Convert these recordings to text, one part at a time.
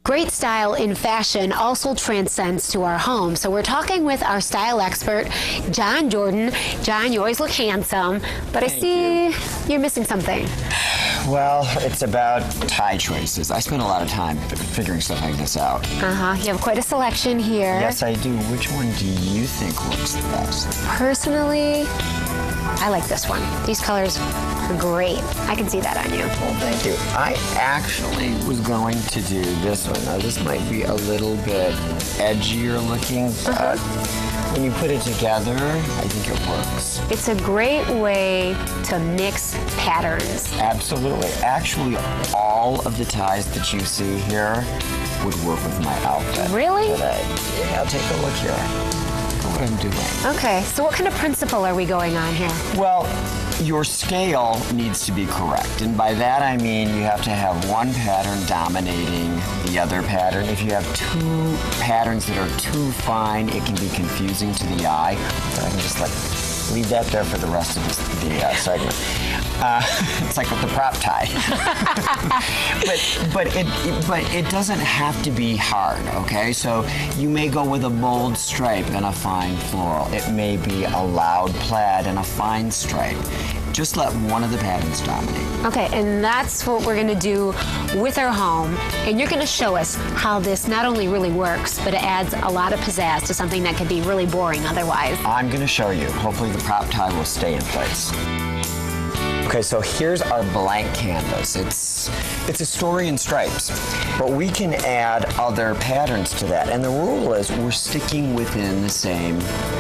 Great style in fashion also transcends to our home. So we're talking with our style expert, John Jordan. John, you always look handsome, but I see you're missing something. Well, it's about tie choices. I spend a lot of time figuring stuff like this out. You have quite a selection here. Yes, I do. Which one do you think looks the best? Personally, I like this one. These colors are great. I can see that on you. Well, thank you. I actually was going to do this one. Now, this might be a little bit edgier looking, but when you put it together, I think it works. It's a great way to mix patterns. Absolutely. Actually, all of the ties that you see here would work with my outfit. Really? Yeah, take a look here. Look at what I'm doing. Okay, so what kind of principle are we going on here? Well, your scale needs to be correct. And by that I mean you have to have one pattern dominating the other pattern. If you have two patterns that are too fine, it can be confusing to the eye. So I can just leave that there for the rest of the segment. It's like with the prop tie. but it doesn't have to be hard, okay? So you may go with a bold stripe and a fine floral. It may be a loud plaid and a fine stripe. Just let one of the patterns dominate. Okay, and that's what we're gonna do with our home. And you're gonna show us how this not only really works, but it adds a lot of pizzazz to something that could be really boring otherwise. I'm gonna show you. Hopefully the prop tie will stay in place. Okay, so here's our blank canvas. It's a story in stripes, but we can add other patterns to that. And the rule is we're sticking within the same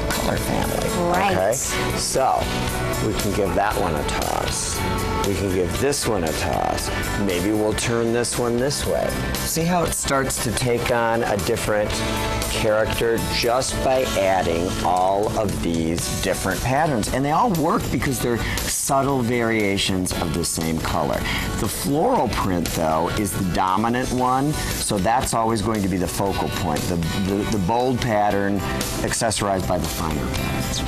color family. Right. Okay? So we can give that one a toss. We can give this one a toss. Maybe we'll turn this one this way. See how it starts to take on a different character just by adding all of these different patterns. And they all work because they're subtle variations of the same color. The floral print, though, is the dominant one, so that's always going to be the focal point, the bold pattern accessorized by the finer patterns.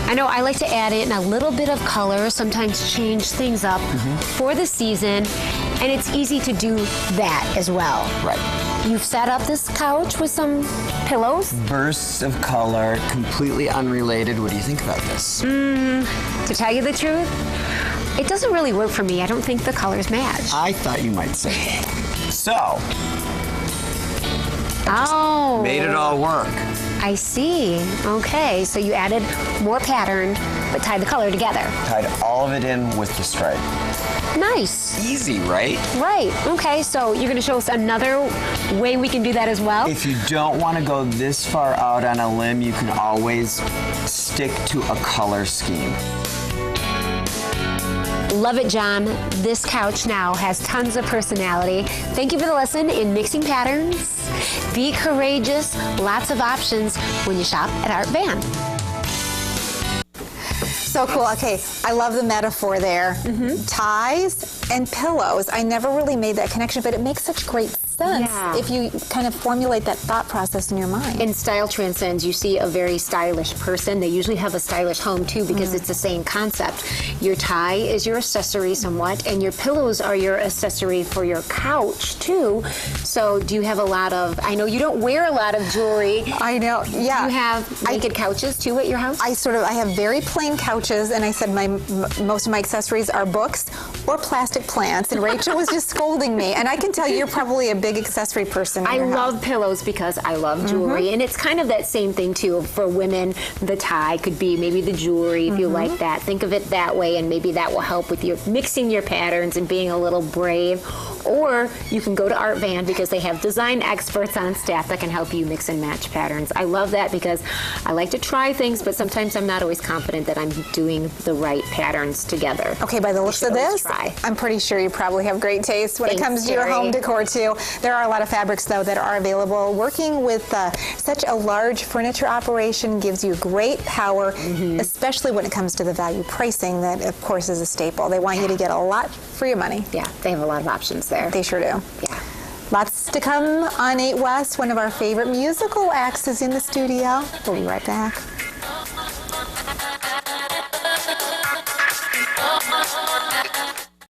I know I like to add in a little bit of color, sometimes change things up for the season, and it's easy to do that as well. Right. You've set up this couch with some pillows. Bursts of color, completely unrelated. What do you think about this? To tell you the truth, it doesn't really work for me. I don't think the colors match. I thought you might say that. So, made it all work. I see. Okay, so you added more pattern, but tied the color together. Tied all of it in with the stripe. Nice. Easy, right? Right. Okay, so you're going to show us another way we can do that as well? If you don't want to go this far out on a limb, you can always stick to a color scheme. Love it, John. This couch now has tons of personality. Thank you for the lesson in mixing patterns. Be courageous. Lots of options when you shop at Art Van. So cool. Okay, I love the metaphor there. Ties and pillows. I never really made that connection, but it makes such great sense if you kind of formulate that thought process in your mind. In Style Transcends, you see a very stylish person. They usually have a stylish home too because it's the same concept. Your tie is your accessory somewhat, and your pillows are your accessory for your couch too. So do you have a lot of, I know you don't wear a lot of jewelry. I know, yeah. Do you have naked couches too at your house? I have very plain couches, and I said most of my accessories are books or plastic plants, and Rachel was just scolding me. And I can tell you're probably a big accessory person. I love pillows because I love jewelry, and it's kind of that same thing too. For women, the tie could be maybe the jewelry if you like that. Think of it that way, and maybe that will help with your mixing your patterns and being a little brave. Or you can go to Art Van because they have design experts on staff that can help you mix and match patterns. I love that because I like to try things, but sometimes I'm not always confident that I'm doing the right patterns together. Okay, by the looks of this, I'm pretty sure you probably have great taste when it comes to your home decor too. There are a lot of fabrics though that are available. Working with such a large furniture operation gives you great power, especially when it comes to the value pricing that of course is a staple. They want you to get a lot for your money. Yeah, they have a lot of options there. They sure do. Yeah. Lots to come on 8 West. One of our favorite musical acts is in the studio. We'll be right back.